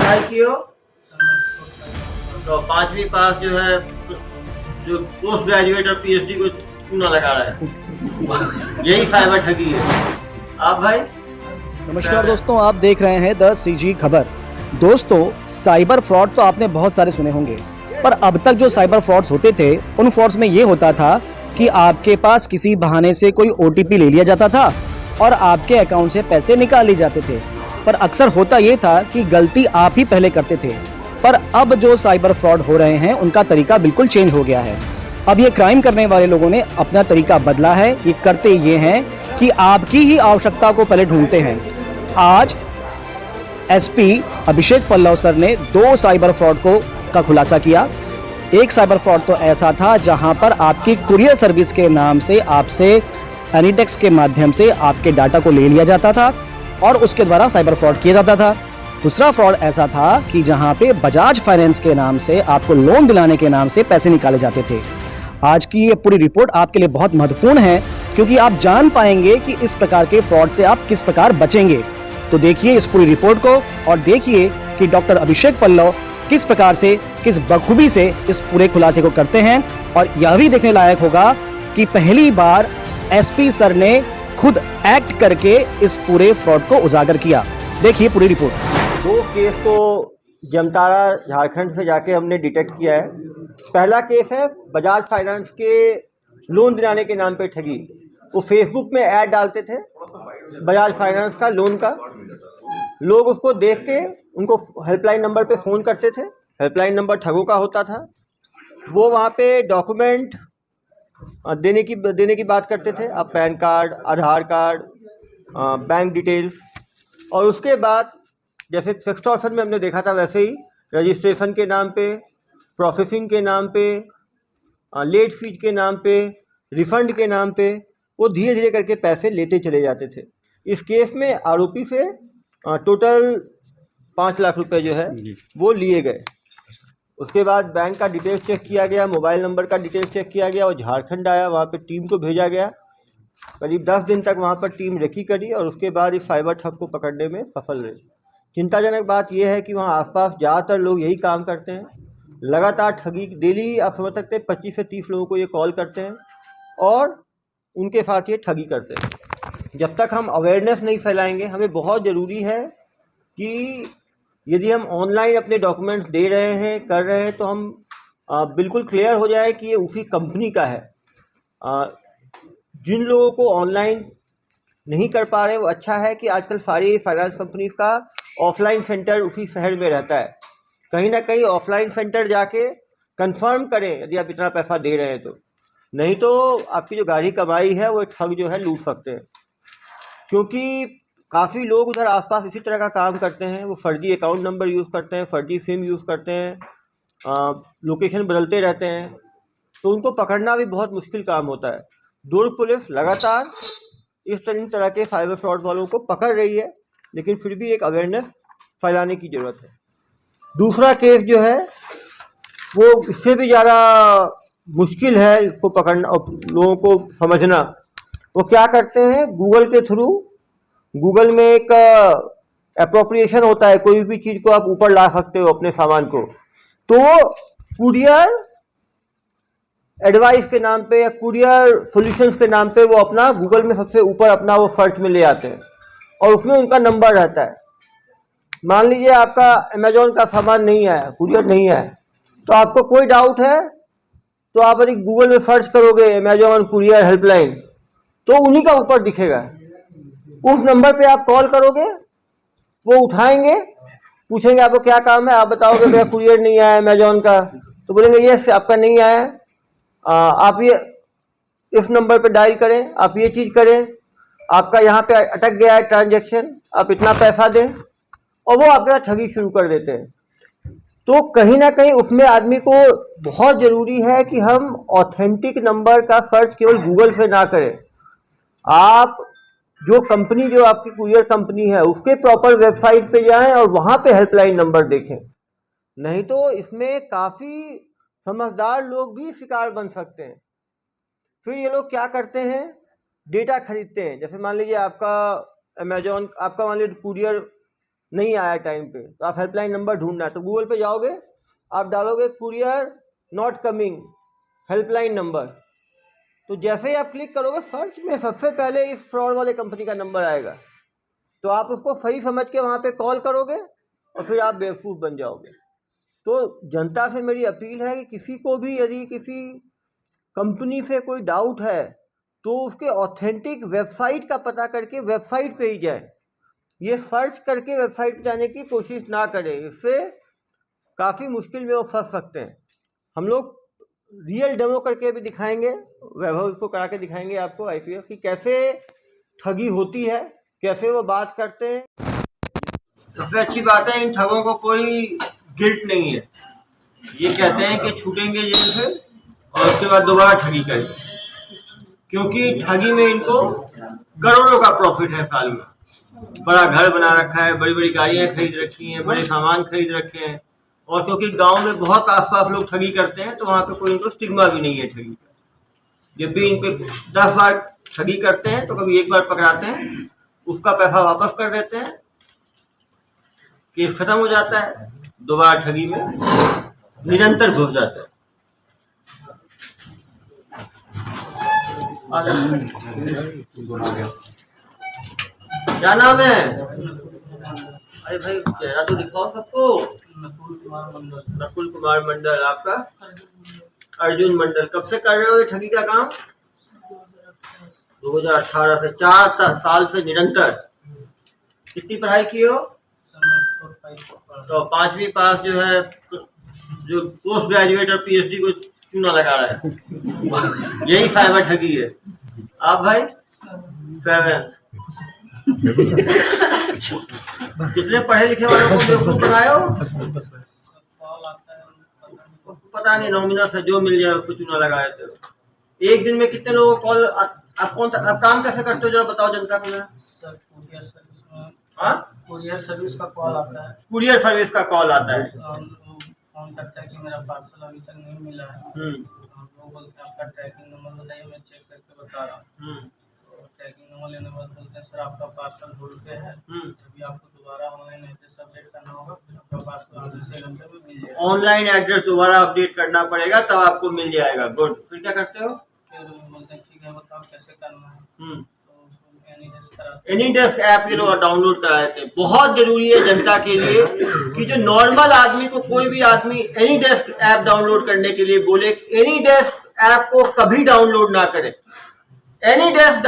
पढ़ाई की हो तो 5वीं पास जो है जो पोस्ट ग्रेजुएट और पीएचडी को चूना लगा रहा है, यही साइबर ठगी है। आप भाई नमस्कार दोस्तों, आप देख रहे हैं द सीजी खबर। दोस्तों, साइबर फ्रॉड तो आपने बहुत सारे सुने होंगे, पर अब तक जो साइबर फ्रॉड्स होते थे उन फ्रॉड्स में ये होता था कि आपके पास किसी बहाने से कोई ओटीपी ले लिया जाता था और आपके अकाउंट से पैसे निकाल लिए जाते थे। पर अक्सर होता ये था कि गलती आप ही पहले करते थे। पर अब जो साइबर फ्रॉड हो रहे हैं उनका तरीका बिल्कुल चेंज हो गया है। अब ये क्राइम करने वाले लोगों ने अपना तरीका बदला है। ये करते ये हैं कि आपकी ही आवश्यकता को पहले ढूंढते हैं। आज एसपी अभिषेक पल्लव सर ने 2 साइबर फ्रॉड का खुलासा किया। एक साइबर फ्रॉड तो ऐसा था जहां पर आपकी कुरियर सर्विस के नाम से आपसे एनीटेक्स के माध्यम से आपके डाटा को ले लिया जाता था और उसके द्वारा साइबर फ्रॉड किया जाता था। दूसरा फ्रॉड ऐसा था कि जहां पे बजाज फाइनेंस के नाम से आपको लोन दिलाने के नाम से पैसे निकाले जाते थे। आज की ये पूरी रिपोर्ट आपके लिए बहुत महत्वपूर्ण है, क्योंकि आप जान पाएंगे कि इस प्रकार के फ्रॉड से आप किस प्रकार बचेंगे। तो देखिए इस पूरी रिपोर्ट को और देखिए कि डॉक्टर अभिषेक पल्लव किस प्रकार से, किस बखूबी से इस पूरे खुलासे को करते हैं। और यह भी देखने लायक होगा कि पहली बार एसपी सर ने खुद एक्ट करके इस पूरे फ्रॉड को उजागर किया। देखिए पूरी रिपोर्ट। 2 केस को जामताड़ा झारखंड से जाके हमने डिटेक्ट किया है। पहला केस है बजाज फाइनेंस के लोन दिलाने के नाम पे ठगी। वो फेसबुक में ऐड डालते थे बजाज फाइनेंस का लोन का, लोग उसको देख के उनको हेल्पलाइन नंबर पे फ़ोन करते थे। हेल्पलाइन नंबर ठगों का होता था। वो वहाँ पे डॉक्यूमेंट देने की बात करते थे, आप पैन कार्ड, आधार कार्ड, बैंक डिटेल्स, और उसके बाद जैसे सेक्सटॉर्शन में हमने देखा था वैसे ही रजिस्ट्रेशन के नाम पे, प्रोसेसिंग के नाम पे, लेट फीस के नाम पे, रिफंड के नाम पे वो धीरे धीरे करके पैसे लेते चले जाते थे। इस केस में आरोपी से टोटल 5 लाख रुपए जो है वो लिए गए। उसके बाद बैंक का डिटेल्स चेक किया गया, मोबाइल नंबर का डिटेल्स चेक किया गया और झारखंड आया, वहाँ पे टीम को भेजा गया। करीब 10 दिन तक वहाँ पर टीम रेकी करी और उसके बाद इस साइबर ठग को पकड़ने में सफल रही। चिंताजनक बात यह है कि वहाँ आसपास ज़्यादातर लोग यही काम करते हैं, लगातार ठगी। डेली आप समझ सकते हैं 25 से 30 लोगों को ये कॉल करते हैं और उनके साथ ये ठगी करते हैं। जब तक हम अवेयरनेस नहीं फैलाएंगे, हमें बहुत ज़रूरी है कि यदि हम ऑनलाइन अपने डॉक्यूमेंट्स दे रहे हैं, कर रहे हैं, तो हम बिल्कुल क्लियर हो जाए कि ये उसी कंपनी का है। जिन लोगों को ऑनलाइन नहीं कर पा रहे, वो अच्छा है कि आजकल सारी फाइनेंस कंपनीज का ऑफलाइन सेंटर उसी शहर में रहता है। कहीं ना कहीं ऑफलाइन सेंटर जाके कंफर्म करें यदि आप इतना पैसा दे रहे हैं तो, नहीं तो आपकी जो गाढ़ी कमाई है वो ठग जो है लूट सकते हैं। क्योंकि काफ़ी लोग उधर आसपास इसी तरह का काम करते हैं। वो फर्जी अकाउंट नंबर यूज़ करते हैं, फर्जी सिम यूज़ करते हैं, लोकेशन बदलते रहते हैं, तो उनको पकड़ना भी बहुत मुश्किल काम होता है। दुर्ग पुलिस लगातार इस तरह के साइबर फ्रॉड वालों को पकड़ रही है, लेकिन फिर भी एक अवेयरनेस फैलाने की ज़रूरत है। दूसरा केस जो है वो इससे भी ज़्यादा मुश्किल है इसको पकड़ना और लोगों को समझना। वो क्या करते हैं, गूगल के थ्रू, गूगल में एक एप्रोप्रिएशन होता है, कोई भी चीज़ को आप ऊपर ला सकते हो अपने सामान को, तो कुरियर एडवाइस के नाम पे या कुरियर सॉल्यूशंस के नाम पे वो अपना गूगल में सबसे ऊपर अपना वो सर्च में ले आते हैं और उसमें उनका नंबर रहता है। मान लीजिए आपका अमेजोन का सामान नहीं आया, कुरियर नहीं आया, तो आपको कोई डाउट है तो आप यदि गूगल में सर्च करोगे अमेजोन कुरियर हेल्पलाइन, तो उन्हीं का ऊपर दिखेगा। उस नंबर पे आप कॉल करोगे, वो उठाएंगे, पूछेंगे आपको क्या काम है, आप बताओगे मेरा कुरियर नहीं आया अमेजोन का, तो बोलेंगे ये आपका नहीं आया, आप ये इस नंबर पे डायल करें, आप ये चीज़ करें, आपका यहाँ पे अटक गया है ट्रांजैक्शन, आप इतना पैसा दें, और वो आपके साथ ठगी शुरू कर देते हैं। तो कहीं ना कहीं उसमें आदमी को बहुत ज़रूरी है कि हम ऑथेंटिक नंबर का सर्च केवल गूगल से ना करें। आप जो कंपनी, जो आपकी कुरियर कंपनी है, उसके प्रॉपर वेबसाइट पे जाएं और वहाँ पे हेल्पलाइन नंबर देखें। नहीं तो इसमें काफ़ी समझदार लोग भी शिकार बन सकते हैं। फिर ये लोग क्या करते हैं, डेटा खरीदते हैं। जैसे मान लीजिए आपका अमेजोन, आपका मान लीजिए कुरियर नहीं आया टाइम पे, तो आप हेल्पलाइन नंबर ढूंढना है। तो गूगल पे जाओगे, आप डालोगे courier not coming helpline number, तो जैसे ही आप क्लिक करोगे सर्च में सबसे पहले इस फ्रॉड वाले कंपनी का नंबर आएगा। तो आप उसको सही समझ के वहाँ पे कॉल करोगे और फिर आप बेवकूफ़ बन जाओगे। तो जनता से मेरी अपील है कि किसी को भी यदि किसी कंपनी से कोई डाउट है तो उसके ऑथेंटिक वेबसाइट का पता करके वेबसाइट पे ही जाए। ये सर्च करके वेबसाइट पे जाने की कोशिश ना करें, इससे काफ़ी मुश्किल में वो फंस सकते हैं। हम लोग रियल डेमो करके भी दिखाएंगे, वैभव इसको करा के दिखाएंगे आपको आईपीएस की कैसे ठगी होती है, कैसे वो बात करते हैं। सबसे अच्छी बात है, इन ठगों को कोई गिल्ट नहीं है। ये कहते हैं कि छूटेंगे जेल से और उसके बाद दोबारा ठगी करेंगे, क्योंकि ठगी में इनको करोड़ों का प्रॉफिट है साल में। बड़ा घर बना रखा है, बड़ी बड़ी गाड़ियां खरीद रखी हैं, बड़े सामान खरीद रखे हैं, और क्योंकि गांव में बहुत आसपास लोग ठगी करते हैं तो वहां पे कोई इनको स्टिग्मा भी नहीं है ठगी का। जब भी इन पे 10 बार ठगी करते हैं तो कभी एक बार पकड़ाते हैं, उसका पैसा वापस कर देते हैं, केस खत्म हो जाता है, दोबारा ठगी में निरंतर घुस जाता है। क्या नाम है? अरे भाई चेहरा तो दिखाओ सबको। नकुल कुमार मंडल। आपका? अर्जुन मंडल। कब से कर रहे हो ये ठगी का काम? 2018 से। 4 साल से निरंतर। कितनी पढ़ाई की हो? तो 5वीं पास जो है, जो पोस्ट ग्रेजुएट और पीएचडी को चूना लगा रहा है, यही साइबर ठगी है। आप भाई? 7। कितने पढ़े लिखे वालों को बेवकूफ बनाए हो? पता नहीं, नॉमिनल से जो मिल जाए उसको चूना लगाए थे। एक दिन में कितने लोगों को कॉल? आप काम कैसे करते हो जरा बताओ जनता को। कुरियर सर्विस का कॉल आता है। कुरियर सर्विस का कॉल आता है। फोन करता है कि मेरा पार्सल अभी तक नहीं मिला है। हम लोग बोलते हैं आपका ट्रैकिंग नंबर बताइए, मैं चेक करके बता रहा हूँ। तो ट्रैकिंग नंबर लेने के बाद बोलते हैं सर आपका पार्सल होल्ड पे है, अभी आपको दोबारा ऑनलाइन एड्रेस अपडेट करना होगा, फिर आपका पार्सल आधे से घंटे में मिल जाएगा। ऑनलाइन एड्रेस दोबारा अपडेट करना पड़ेगा तब आपको मिल जाएगा। गुड। फिर क्या करते हो? फिर बोलते हैं ठीक है बताओ कैसे करना है। एनीडेस्क ऐप ये लोग डाउनलोड कराए थे। बहुत जरूरी है जनता के लिए कि जो नॉर्मल आदमी को, कोई भी आदमी एनीडेस्क ऐप डाउनलोड करने के लिए बोले, एनीडेस्क ऐप को कभी डाउनलोड ना करें। एनीडेस्क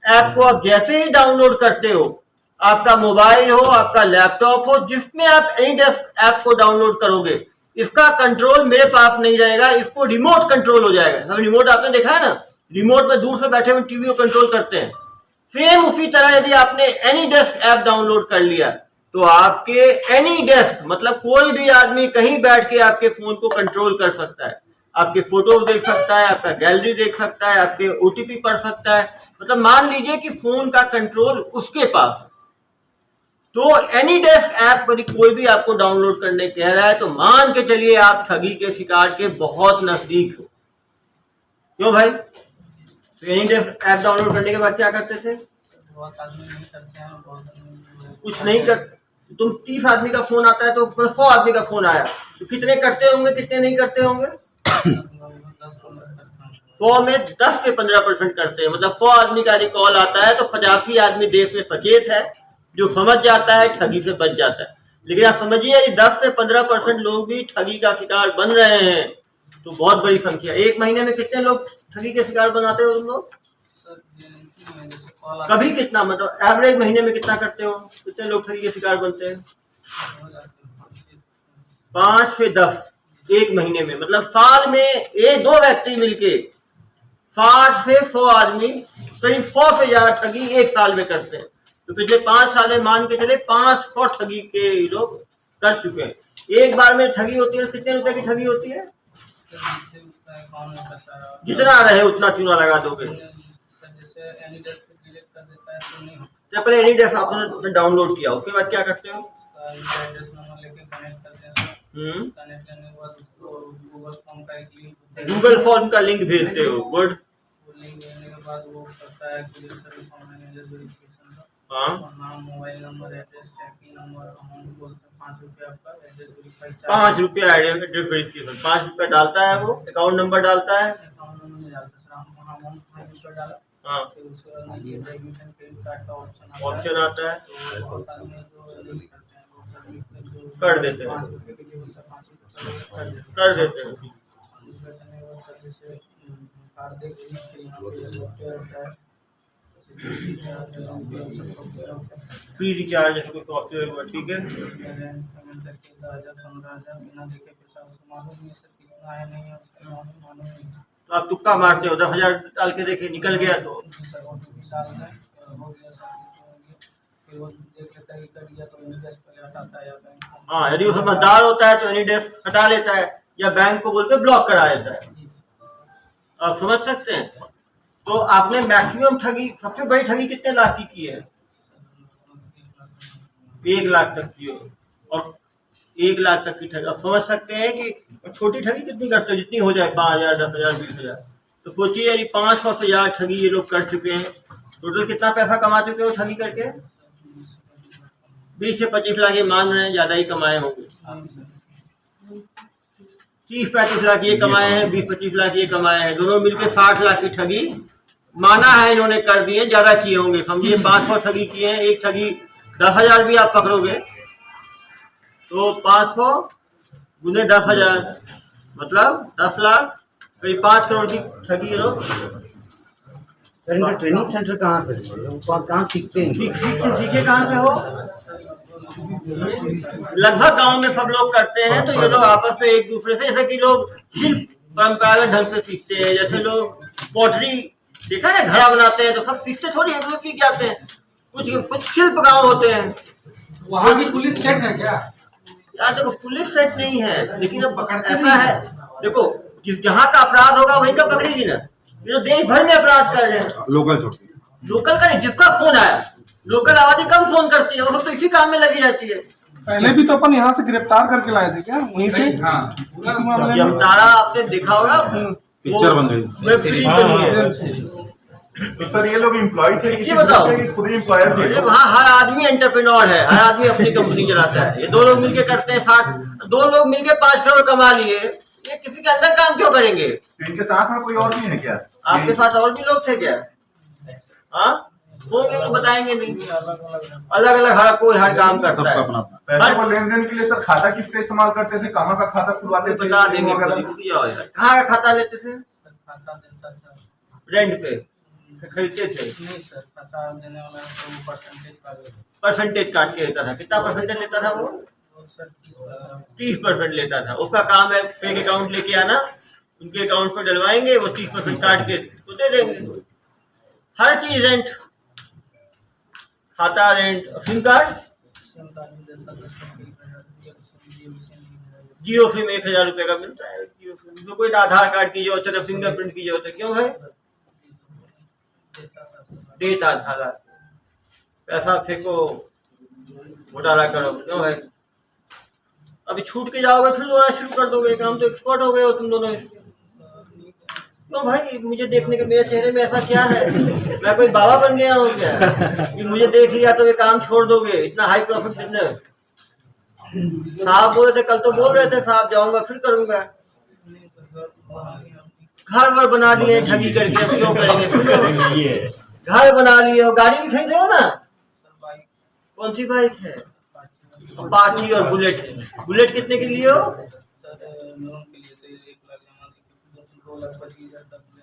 ऐप को आप जैसे ही डाउनलोड करते हो, आपका मोबाइल हो, आपका लैपटॉप हो, जिसमें आप एनीडेस्क ऐप को डाउनलोड करोगे, इसका कंट्रोल मेरे पास नहीं रहेगा, इसको रिमोट कंट्रोल हो जाएगा। रिमोट आपने देखा है ना, रिमोट में दूर से बैठे हुए टीवी को कंट्रोल करते हैं। सेम उसी तरह यदि आपने एनीडेस्क ऐप डाउनलोड कर लिया तो आपके एनीडेस्क मतलब कोई भी आदमी कहीं बैठ के आपके फोन को कंट्रोल कर सकता है। आपके फोटो देख सकता है, आपका गैलरी देख सकता है, आपके ओटीपी पढ़ सकता है। मतलब मान लीजिए कि फोन का कंट्रोल उसके पास है। तो एनीडेस्क ऐप यदि कोई भी आपको डाउनलोड करने कह रहा है तो मान के चलिए आप ठगी के शिकार के बहुत नजदीक हो। क्यों भाई? एनीडेस्क ऐप डाउनलोड करने के बाद क्या करते थे? बहुत आदमी नहीं करते हैं, बहुत आदमी कुछ नहीं कर। तुम 30 आदमी का फोन आता है तो 100 आदमी का फोन आया, तो कितने करते होंगे, कितने नहीं करते होंगे? 100 में 10 से 15% करते हैं। मतलब 100 आदमी का कॉल आता है तो 85 आदमी देश में सचेत है, जो समझ जाता है, ठगी से बच जाता है। लेकिन आप समझिए यदि 10 से 15% लोग भी ठगी का शिकार बन रहे हैं तो बहुत बड़ी संख्या। एक महीने में कितने लोग ठगी के शिकार बनाते हो तुम लोग? कभी कितना, मतलब एवरेज महीने में कितना करते हो? कितने लोग ठगी के शिकार बनते हैं? 5 से 10 एक महीने में। मतलब साल में 1-2 व्यक्ति मिलके 60 से 100 आदमी, करीब 100 से ज्यादा ठगी एक साल में करते हैं। तो पिछले 5 साल में मान के चले 500 ठगी के लोग कर चुके हैं। एक बार में ठगी होती है, कितने रुपए की ठगी होती है? जितना रहे उतना चूना लगा दोगे। तो पहले एनीडेस्क आपने डाउनलोड किया, उसके बाद क्या करते हो? गूगल फॉर्म का लिंक भेजते हो। गुड। हाँ नाम, mobile number, address, tracking number, amount बोलते हैं 5 रुपये आपका, एड्रेस वेरीफाई 5 रुपये एड्रेस वेरिफिकेशन, 5 रुपये डालता है वो, अकाउंट नंबर डालता है। अकाउंट नंबर नहीं डालते सर, हम वहाँ अमाउंट 5 रुपये डाला, हाँ फिर उसके बाद नीचे डेबिट एंड क्रेडिट कार्ड का ऑप्शन ऑप्शन आता है, तो बहुत आदमी जो नहीं करते हैं वो क्रेडिट पे जो कर देते हैं, 5 रुपये के लिए बोलता है 5 रुपये कर देते हैं। दूसरा करने के बाद सर जैसे कार्ड दे के फिर यहाँ पे सॉफ्टवेयर होता है, सिक्योरिटी चार्ज सब सॉफ्टवेयर होता है, फ्री रिचार्ज है कोई सॉफ्टवेयर हुआ, ठीक है। रेंट पेमेंट करके 10,000 15,000 बिना देखे पैसा उसको मालूम नहीं है सर कितना है नहीं है उसका मालूम नहीं है। तो आप तुक्का मारते हो, 10,000 डाल के देखे निकल गया तो सर OTP साल में हो गया सर, फिर वो देख लेता है कि कट गया तो इंटरेस्ट पहले हटाता है या बैंक को। हाँ, यदि वो समझदार होता है तो एनी डेस्क हटा लेता है या बैंक को बोल के ब्लॉक करा देता है। जी आप समझ सकते हैं। तो आपने मैक्सिमम ठगी, सबसे बड़ी ठगी कितने लाख की है? 1 लाख तक की हो, और 1 लाख तक की ठगी। आप समझ सकते हैं कि छोटी ठगी कितनी करते हो, जितनी हो जाए 5,000 10,000 20,000। तो सोचिए यदि 500 से ज़्यादा ठगी ये लोग कर चुके हैं, टोटल कितना पैसा कमा चुके हो ठगी करके? 20 से 25 लाख ये मान रहे हैं, ज़्यादा ही कमाए होंगे। 30-35 लाख ये कमाए हैं, 20-25 लाख ये कमाए हैं, दोनों मिलके 60 लाख की ठगी माना है इन्होंने कर दिए, ज्यादा किए होंगे। समझिए 500 ठगी किए हैं, एक ठगी 10,000 भी आप पकड़ोगे तो 500 गुने 10,000 मतलब 10 लाख, करीब 5 करोड़ की ठगी ये लोग। सर इनका ट्रेनिंग सेंटर कहाँ पे है? कहाँ सीखते हैं? सीखे कहाँ पे हो? लगभग गांव में सब लोग करते हैं। तो ये लोग आपस में एक दूसरे से, जैसे कि लोग शिल्प परंपरागत ढंग से सीखते हैं, जैसे लोग पॉटरी देखा ना, घड़ा बनाते हैं, तो सब सीखते थोड़ी एक दूसरे सीख जाते हैं। कुछ शिल्प गांव होते हैं। वहाँ की पुलिस सेट है क्या? यार देखो, पुलिस सेट नहीं है, लेकिन अब ऐसा है, देखो जहाँ का अपराध होगा वहीं का पकड़ेगी ना। ये तो देश भर में अपराध कर रहे हैं। लोकल का नहीं, जिसका फोन आया, लोकल आवाजें कम फोन करती है, वो सब तो इसी काम में लगी रहती है। पहले भी तो अपन यहाँ से गिरफ्तार करके लाए थे क्या, वहीं से? हाँ, इस मामले में जमतारा आपने देखा होगा, पिक्चर बन गई, वेब सीरीज बनी है। तो सर ये लोग एम्प्लॉय थे ये बताओ, खुद ही एम्प्लॉयर थे? वहाँ हर आदमी एंटरप्रेन्योर है, हर आदमी अपनी कंपनी चलाता है। ये 2 लोग मिलके करते हैं 60, 2 लोग मिलके 5 करोड़ कमा लिए। ये किसी के अंदर काम क्यों करेंगे? तो इनके साथ में कोई और भी है क्या? आपके साथ और भी लोग थे क्या? हाँ होंगे, तो बताएंगे नहीं। अलग अलग हर कोई हर काम करता है। पैसे को लेन देन के लिए सर खाता किसका इस्तेमाल करते थे? कहाँ का खाता खुलवाते थे? बता देंगे, कहाँ का खाता लेते थे? खाता देता था, रेंट पे खरीदते थे? नहीं सर, खाता देने वाला है तो वो परसेंटेज काट के लेता था। कितना परसेंटेज लेता था वो? सर 30%। 30% लेता था। उसका काम है फेक अकाउंट लेके आना, उनके अकाउंट पर डलवाएंगे, वो 30% काट के तो दे देंगे। हर चीज रेंट, खाता रेंट, सिम कार्ड, जियो सिम 1,000 रुपए का मिलता है। जियो सिम तो कोई आधार कार्ड की जरूरत है, फिंगरप्रिंट की जरूरत है, क्यों है? देता था। पैसा फेंको, घोटाला करो, क्यों है? अभी छूट के जाओगे फिर दोबारा शुरू कर दोगे काम। तो एक्सपर्ट हो गए हो तुम दोनों। क्यों भाई, मुझे देखने के मेरे चेहरे में ऐसा क्या है? मैं कोई बाबा बन गया हूँ क्या कि मुझे देख लिया तो ये काम छोड़ दोगे? इतना हाई प्रॉफिट बिजनेस। साहब बोल रहे थे, कल तो बोल रहे थे साहब जाऊंगा फिर करूंगा। घर वर बना लिए ठगी करके, अब क्यों करेंगे? फिर करेंगे। घर बना लिए हो, गाड़ी भी खरीदे हो ना? कौन सी बाइक है? अपाची और बुलेट। बुलेट कितने के लिए हो?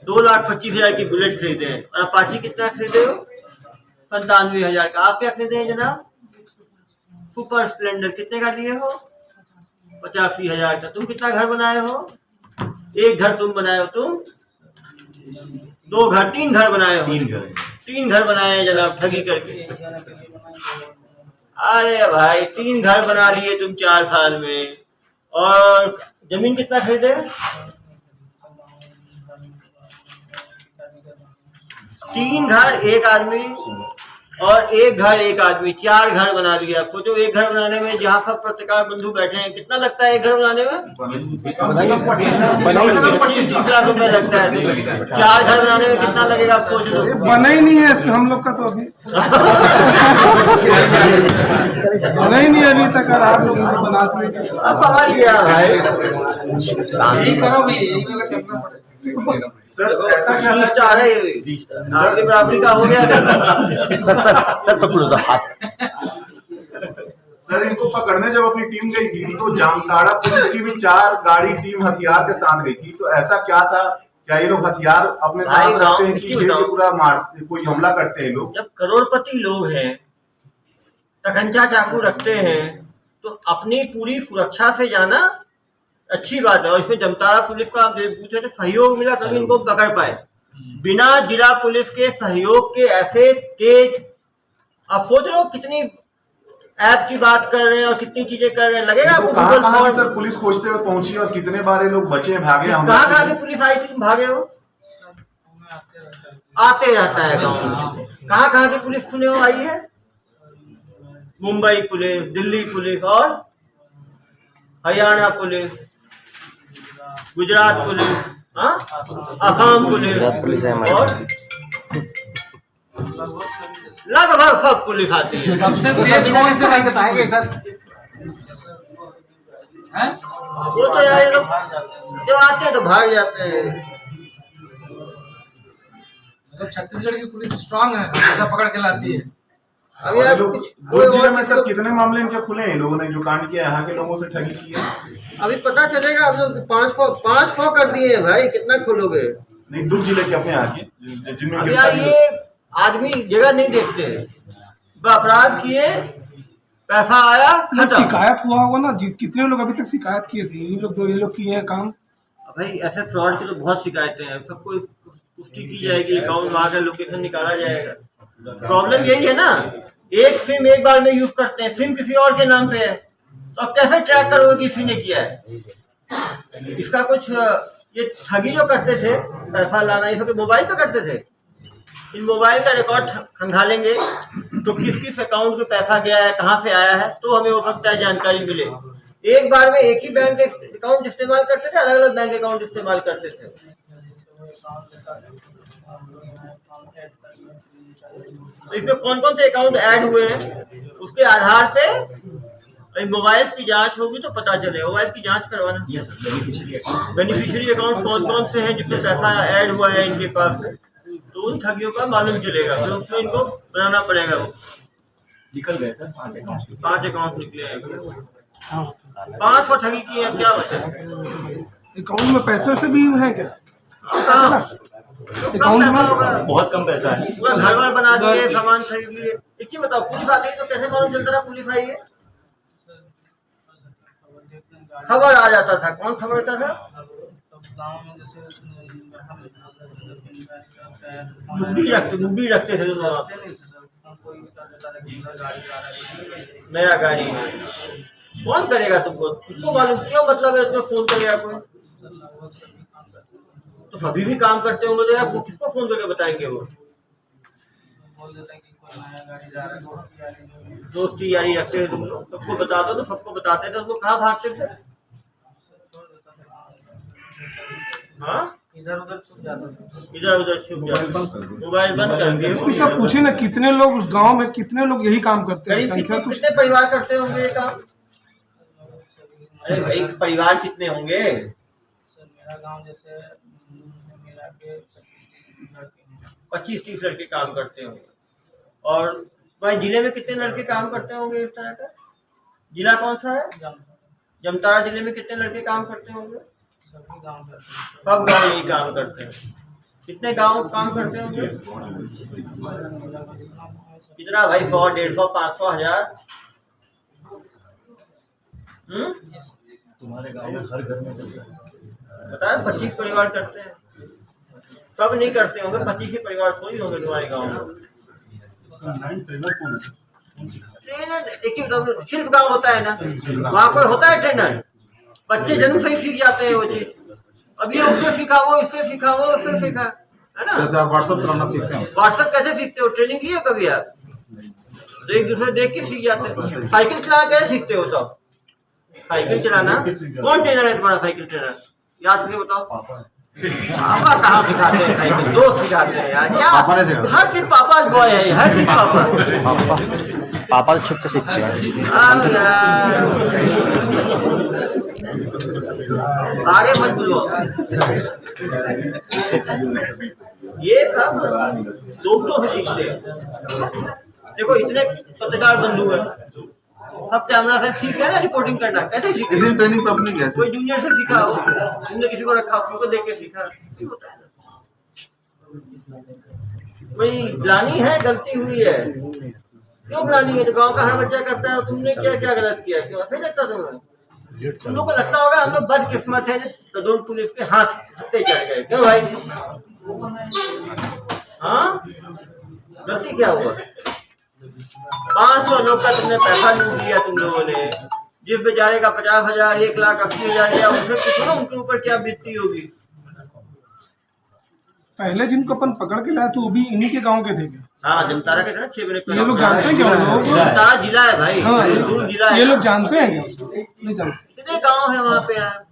2,25,000 की बुलेट खरीदे हैं। और अपाची कितना खरीदे हो? 97,000 का। आप क्या खरीदे हैं जनाब? सुपर स्प्लेंडर कितने का लिए हो? 85,000 का। तुम कितना घर बनाए हो? एक घर तुम बनाए हो, तुम 2 घर, 3 घर बनाए हो? 3 घर बनाए हैं जनाब ठगी करके। अरे भाई 3 घर बना लिए तुम 4 साल में। और जमीन कितना खरीदे? 3 घर, एक आदमी और एक घर एक आदमी, 4 घर बना दिया। सोचो एक घर बनाने में जहाँ सब पत्रकार बंधु बैठे हैं, कितना लगता है एक घर बनाने में? 25-30 लाख रुपए लगता है। 4 घर बनाने में कितना लगेगा आप सोच लो। बना ही नहीं है इसमें हम लोग का तो अभी बना ही नहीं है अभी तक, और आप लोग बना दिए। अब समझ गया भाई। यही करो भी, यही वाला करना पड़ेगा। सर ऐसा क्या क्या चाह रहे हैं? आपकी बराबरी का हो गया। सर इनको पकड़ने जब अपनी टीम गई थी तो जामताड़ा पुलिस की भी 4 गाड़ी टीम हथियार के साथ गई थी, तो ऐसा क्या था? क्या ये लोग हथियार अपने साथ भाई, रखते हैं गाँव कि की ये बताओ। पूरा मार कोई हमला करते हैं लोग? जब करोड़पति लोग हैं, तकंचा चाकू रखते हैं, तो अपनी पूरी सुरक्षा से जाना अच्छी बात है। और इसमें जामताड़ा पुलिस का आप पूछे तो सहयोग मिला तभी इनको पकड़ पाए। बिना जिला पुलिस के सहयोग के ऐसे तेज, आप सोच लो कितनी ऐप की बात कर रहे हैं और कितनी चीजें कर रहे हैं, लगेगा तो आपको कहाँ गूगल कहाँ से फॉर्म। सर पुलिस खोजते हुए पहुंची और कितने बार ये लोग बचे भागे हमले कहाँ से? कहाँ की पुलिस आई थी, तुम भागे हो? आते रहता है गाँव में। कहाँ कहाँ की पुलिस सुने हो आई है? मुंबई पुलिस, दिल्ली पुलिस और हरियाणा पुलिस, गुजरात पुलिस, हाँ? असम पुलिस और लगभग सब पुलिस आती है। सबसे तेज कौन से बताएंगे सर? हैं? वो तो यार ये लोग जो आते हैं तो भाग जाते हैं। मतलब छत्तीसगढ़ की पुलिस स्ट्रांग है, ऐसा पकड़ के लाती है। अब यार लोग कुछ दुर्ग जिले में सर कितने मामले इनके खुले हैं? लोगों ने जो कांड किया यहाँ के लोगों से ठगी की है? अभी पता चलेगा। अब लोग 500 कर दिए हैं भाई, कितना खोलोगे? नहीं, दुर्ग जिले के अपने यहाँ के जिनमें अब यार गिरफ्तारी ये आदमी जगह नहीं देखते, अपराध किए, पैसा आया, ना खत्म। शिकायत हुआ होगा ना जी, कितने लोग अभी तक शिकायत किए थे? ये लोग किए हैं काम। भाई ऐसे फ्रॉड की तो बहुत शिकायतें हैं, सबको पुष्टि की जाएगी, अकाउंट वहाँ का लोकेशन निकाला जाएगा। प्रॉब्लम यही है ना, एक सिम एक बार में यूज करते हैं, सिम किसी और के नाम पे है, तो अब कैसे ट्रैक करोगे कि किसी ने किया है? इसका कुछ ये ठगी जो करते थे, पैसा लाना, ये सब मोबाइल पे करते थे। इन मोबाइल का रिकॉर्ड खंगालेंगे तो किस किस अकाउंट में पैसा गया है, कहाँ से आया है, तो हमें हो सकता है जानकारी मिले। एक बार में एक ही बैंक अकाउंट इस्तेमाल करते थे, अलग अलग बैंक अकाउंट इस्तेमाल करते थे। तो इसमें कौन कौन से अकाउंट ऐड हुए हैं, उसके आधार से मोबाइल की जांच होगी तो पता चलेगा। मोबाइल की जांच करवाना, बेनिफिशियरी अकाउंट कौन कौन से हैं जिसमें पैसा ऐड हुआ है इनके पास, तो उन ठगियों का मालूम चलेगा। फिर उसमें इनको बनाना पड़ेगा। वो निकल गए सर 5 अकाउंट निकले हैं, 500 ठगी की है, क्या बचा? अकाउंट में पैसे से भी है क्या? अकाउंट में होगा, बहुत कम पैसा है। पूरा घर वर बना दिए, सामान खरीद लिए। एक चीज बताओ, पुलिस आती है तो कैसे मालूम चलता था पुलिस आई है? खबर आ जाता था। कौन खबर देता था? गाँव में जैसे मूवी रखते थे लोग वहाँ पे। कोई भी कर देता था कि इधर गाड़ी आ रहा है, नया गाड़ी है, कौन करेगा तुमको? उसको मालूम क्यों, मतलब है उसमें फोन करेगा कोई? लगभग सभी काम करते हैं। तो सभी भी काम करते होंगे तो यार वो किसको फोन करके बताएंगे? वो बोल देता है कि कोई नया गाड़ी जा रहा है, दोस्ती आ रही है, दोस्ती यारी रखते थे, सबको बता दो तो सबको बताते थे। उसको कहाँ भागते थे? छोड़ देता था, हाँ, इधर उधर छुप जाता था। इधर उधर छुप जाते, मोबाइल बंद कर दिए। एसपी साहब पूछे ना, कितने लोग उस गांव में, कितने लोग यही काम करते हैं? करीब संख्या कितने कुछ कितने परिवार करते होंगे ये काम? अरे भाई परिवार कितने होंगे? सर मेरा गांव जैसे मिला के 25-30 लड़के हैं। 25-30 लड़के काम करते होंगे। और भाई जिले में कितने लड़के काम करते होंगे इस तरह का? जिला कौन सा है? जामताड़ा जिले में कितने लड़के काम करते होंगे? सभी गांव करते हैं। सब गांव यही काम करते हैं। कितने गांव काम करते होंगे? कितना भाई? 100, 150, 500, 1000? तुम्हारे गांव में हर घर में चलता है। बता 25 परिवार करते हैं। सब नहीं करते होंगे, 25 ही परिवार थोड़ी होंगे तुम्हारे गाँव में। ट्रेनर देखिए, शिल्प गाँव होता है ना, वहाँ पर होता है ट्रेनर। बच्चे जन्म से ही सीख जाते हैं वो चीज। अब ये उससे सीखा, वो इससे सीखा, वो उससे सीखा, है ना? जैसे आप व्हाट्सएप चलाना सीखते हैं, व्हाट्सएप कैसे सीखते हो? ट्रेनिंग की है कभी आप? तो एक दूसरे देख के सीख जाते हैं। साइकिल चलाना कैसे सीखते हो तब? साइकिल चलाना कौन ट्रेनर है तुम्हारा? साइकिल ट्रेनर याद करके बताओ। पापा कहाँ सिखाते हैं साइकिल? दोस्त सिखाते हैं यार। क्या हर दिन पापा बॉय है, हर दिन पापा पापा छुप के सीखते हैं। यार आगे मत बोलो। ये सब दोस्तों से सीखते हैं। देखो इतने पत्रकार बंधु है, अब कैमरा से सीख गया ना रिपोर्टिंग करना। कैसे सीखे? किसी ट्रेनिंग तो अपनी कैसे? कोई जूनियर से सीखा हो, तुमने किसी को रखा, उनको देख के सीखा। होता है ना। कोई ग्लानी है, गलती हुई है, क्यों ग्लानी है? तो गांव का हर बच्चा करता है। तुमने क्या क्या गलत किया? क्यों ऐसे लगता तुम्हें? तुम लोग को लगता होगा हम लोग बदकिस्मत है जो तदुर पुलिस के हाथ हत्ते चढ़ गए। क्यों भाई? हाँ, गलती क्या हुआ? 500 लोग का तुमने पैसा लूट लिया तुम लोगों ने। जिस बेचारे का 50,000, 1,80,000 गया, उनसे पूछो ना उनके ऊपर क्या बीतती होगी। पहले जिनको अपन पकड़ के लाए थे वो भी इन्हीं के गांव के थे क्या? हाँ, जमतारा के थे ना 6 महीने पहले। ये लोग जानते हैं क्या उन लोगों को? जमतारा जिला है भाई, हाँ, दूर जिला है। ये लोग जानते हैं क्या उसको? नहीं जानते। कितने गाँव है वहाँ पे यार?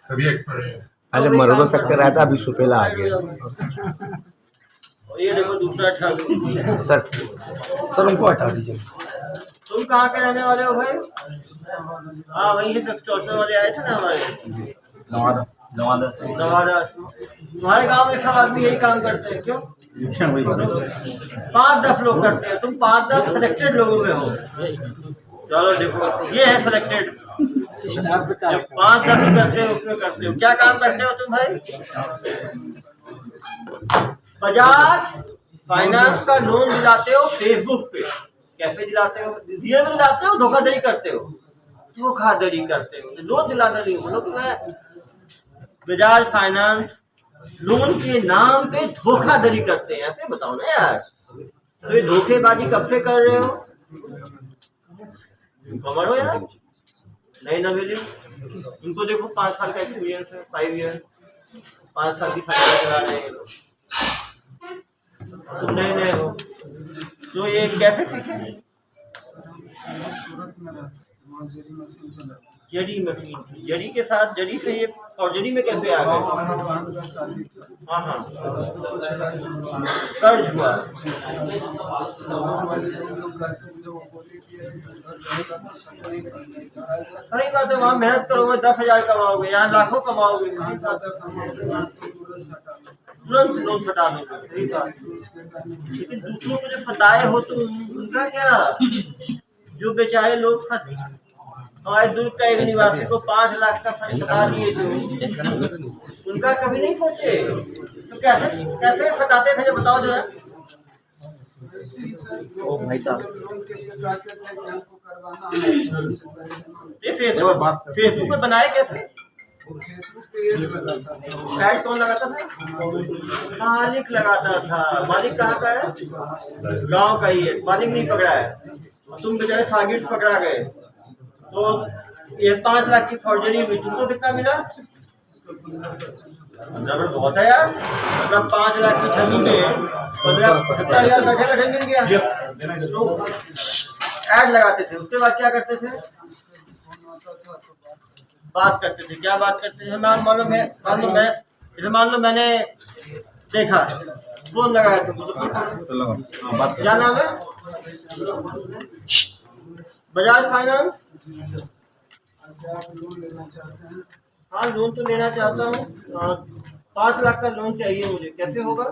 सभी एक्सपर्ट है। पहले मरगो सेक्टर आया था, अभी सुपेला आ गया। और ये देखो दूसरा ठग। सर उनको हटा दीजिए। तुम कहाँ के रहने वाले हो भाई? हाँ, वहीं से चौथे वाले आए थे ना हमारे नवादा। तुम्हारे गांव में सब आदमी यही काम करते हैं। क्यों? 5-10 लोग करते हैं, तुम 5-10 सिलेक्टेड लोगों में हो। चलो देखो ये है सिलेक्टेड। 5-10 करते हो, उसमें करते हो। क्या काम करते हो तुम भाई? बजाज फाइनेंस का लोन दिलाते हो फेसबुक पे। कैसे दिलाते हो? रियल में दिलाते हो, धोखाधड़ी करते हो? धोखाधड़ी करते हो। लोन दिलाना नहीं बोलो कि मैं बजाज फाइनेंस लोन के नाम पे धोखाधड़ी करते हैं, ऐसे बताओ ना यार। तो ये धोखेबाजी कब से कर रहे हो? कमर हो यार, नहीं नवेली। उनको देखो 5 साल का एक्सपीरियंस है, 5 ईयर, 5 साल की फैक्ट्री चला रहे हैं लोग। तुम नए हो तो ये कैसे सीखे? जड़ी मशीन, जड़ी के साथ जड़ी से ये फौजरी में कैसे आ गए? हाँ, कर्ज हुआ। सही बात है, वहाँ मेहनत करोगे 10,000 कमाओगे, यहाँ लाखों कमाओगे। तुरंत लोन फटा दोगे। सही बात। लेकिन दूसरों को जो फटाए हो तो उनका क्या? जो बेचारे लोग हमारे दुर्ग का एक निवासी को 5 लाख का फंड फटा दिए थे, उनका कभी नहीं सोचे? तो कैसे कैसे फटाते थे जो बताओ जरा। ओ भाई साहब, ये फेसबुक पे बनाए कैसे? ऐड कौन लगाता था? मालिक लगाता था। मालिक कहाँ का है? गांव का ही है। मालिक नहीं पकड़ा है, तुम बेचारे सागिर पकड़ा गए। तो ये 5 लाख की फौजरी हुई, तुमको कितना मिला? बहुत है यार। मतलब 5 लाख की ठगी में 15-17,000 बैठे बैठे मिल गया। तो ऐड लगाते थे, उसके बाद क्या करते थे? बात करते थे। क्या बात करते थे? मान लो मैंने देखा, फोन लगाया तुमको, क्या नाम है? बजाज फाइनेंस। हाँ, लोन तो लेना चाहता हूँ। 5 लाख का लोन चाहिए मुझे, कैसे होगा?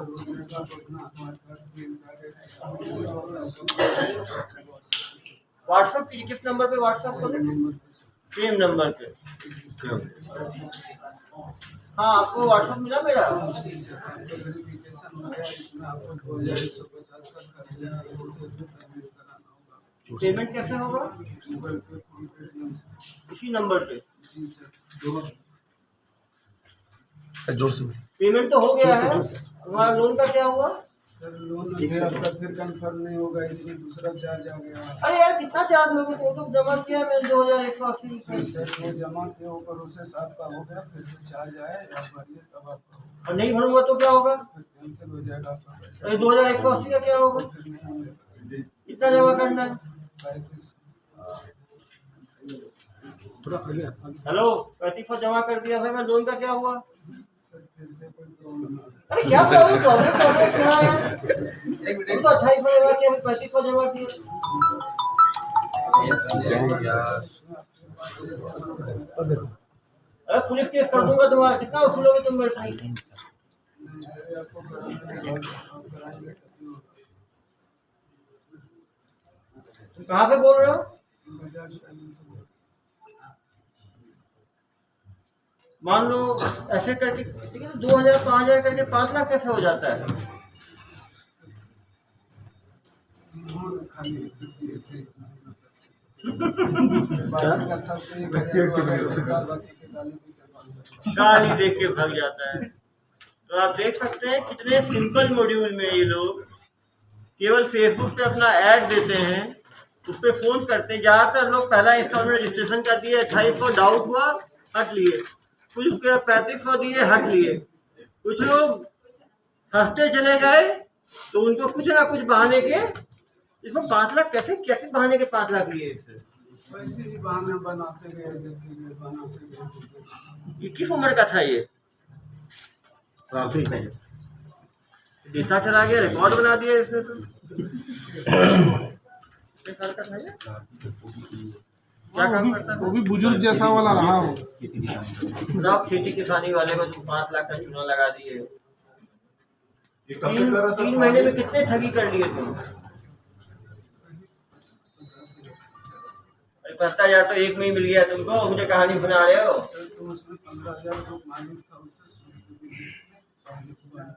व्हाट्सएप कीजिए। किस नंबर पे व्हाट्सएप करें? सेम नंबर पे। हाँ, आपको व्हाट्सएप मिला मेरा? पेमेंट कैसे होगा? इसी नंबर पे। पेमेंट तो हो गया है। हमारा लोन का क्या हुआ? लोन फिर कंफर्म नहीं होगा, इसलिए दूसरा चार्ज आ गया। अरे यार, कितना चार्ज लोगे? तो जमा किया मैंने 2,180 रुपये। वो जमा के ऊपर उसे 7 का हो गया, फिर से चार्ज आया, भरिए तब आपको। और नहीं भरूंगा तो क्या होगा? कैंसिल हो जाएगा आपका पैसा। अरे 2,180 का क्या होगा? कितना जमा करना है? 35। हेलो, 35 जमा कर दिया भाई, मैं लोन का क्या हुआ? सर फिर से कोई प्रॉब्लम आ अरे क्या प्रॉब्लम क्या है यार? तुम तो 28 जमा किया, 35 जमा किया। अरे पुलिस केस कर दूंगा तुम्हारा, कितना वसूलोगे तुम मेरे से? तुम कहाँ से बोल रहे हो? बजाज फाइनेंस से मान लो ऐसे करके, ठीक है, 2000 5000 करके 5 लाख कैसे हो जाता है? खाली गाली देख के भाग जाता है। तो आप देख सकते हैं कितने सिंपल मॉड्यूल में ये लोग केवल फेसबुक पे अपना ऐड देते हैं, उस पर फोन करते हैं। ज्यादातर लोग पहला इंस्टॉलमेंट रजिस्ट्रेशन का दिए, 2800 डाउट हुआ हट लिए, कुछ उसके बाद 3500 दिए हट लिए, कुछ लोग हंसते चले गए तो उनको कुछ ना कुछ बहाने के, इसको 5 लाख कैसे क्या बहाने के 5 लाख लिए इससे? वैसे ही बहाने बनाते गए देते गए बनाते गए। ये किस उम्र का था ये? देता चला गया, रिकॉर्ड बना दिया इसने तो। कितने साल का था ये? क्या काम करता था? वो भी बुजुर्ग जैसा वाला रहा हो। सब खेती किसानी वाले को तुम 5 लाख का चूना लगा दिए। ये कब से कर रहा सर? 3 महीने में कितने ठगी कर लिए तुम? अरे 50,000 तो एक में ही मिल गया तुमको, मुझे कहानी सुना रहे हो? तो उसमें 15,000 जो मालिक था उससे शुरू के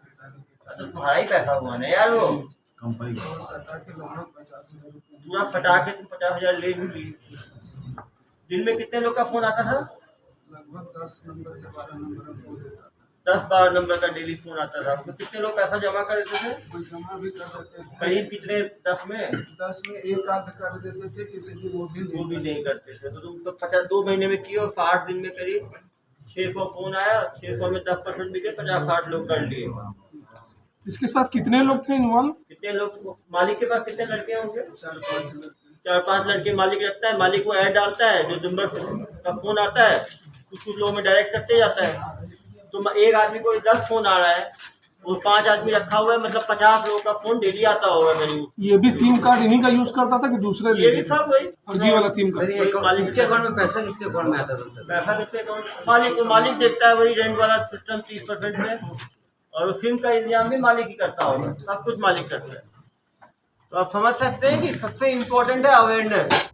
शादी तो तुम्हारा ही पैसा हुआ ना यार वो, और सटा के लगभग 50,000 रुपये पूरा फटा के तुम 50,000 ले भी लिए। दिन में कितने लोग का फोन आता था? लगभग 10 नंबर से 12 नंबर को देता था। 10-12 नंबर का डेली फोन आता था। तो कितने लोग पैसा जमा कर देते थे? कोई जमा भी कर देते थे। करीब कितने? 10 में 10 में एक आध कर देते थे, किसी की वो भी वो भी नहीं। नहीं करते थे। तो तुम तो 2 महीने में किए और 60 दिन में करीब 600 फोन आया, 600 में 10% बिके, 50-60 लोग कर लिए। इसके साथ कितने लोग थे इन्वॉल्व? कितने लोग? मालिक के पास कितने लड़के होंगे? 4-5 लड़के। 4-5 लड़के मालिक रखता है। मालिक को ऐड डालता है, जो नंबर का फोन आता है कुछ लोगों में डायरेक्ट करते जाता है। तो एक आदमी को 10 फोन आ रहा है, वो 5 आदमी रखा हुआ है, मतलब 50 लोगों का फोन डेली आता होगा करीब। ये भी सिम कार्ड इन्हीं का यूज करता था कि दूसरे ये भी सब वही फर्जी वाला सिम कार्ड? इसके अकाउंट में पैसा किसके अकाउंट में आता था सर? पैसा कितने अकाउंट? मालिक को, मालिक देखता है, वही रेंट वाला सिस्टम 30% में, और सिम का इंतजाम भी मालिक ही करता होगा, सब कुछ मालिक करता है। तो आप समझ सकते हैं कि सबसे इम्पोर्टेंट है अवेयरनेस।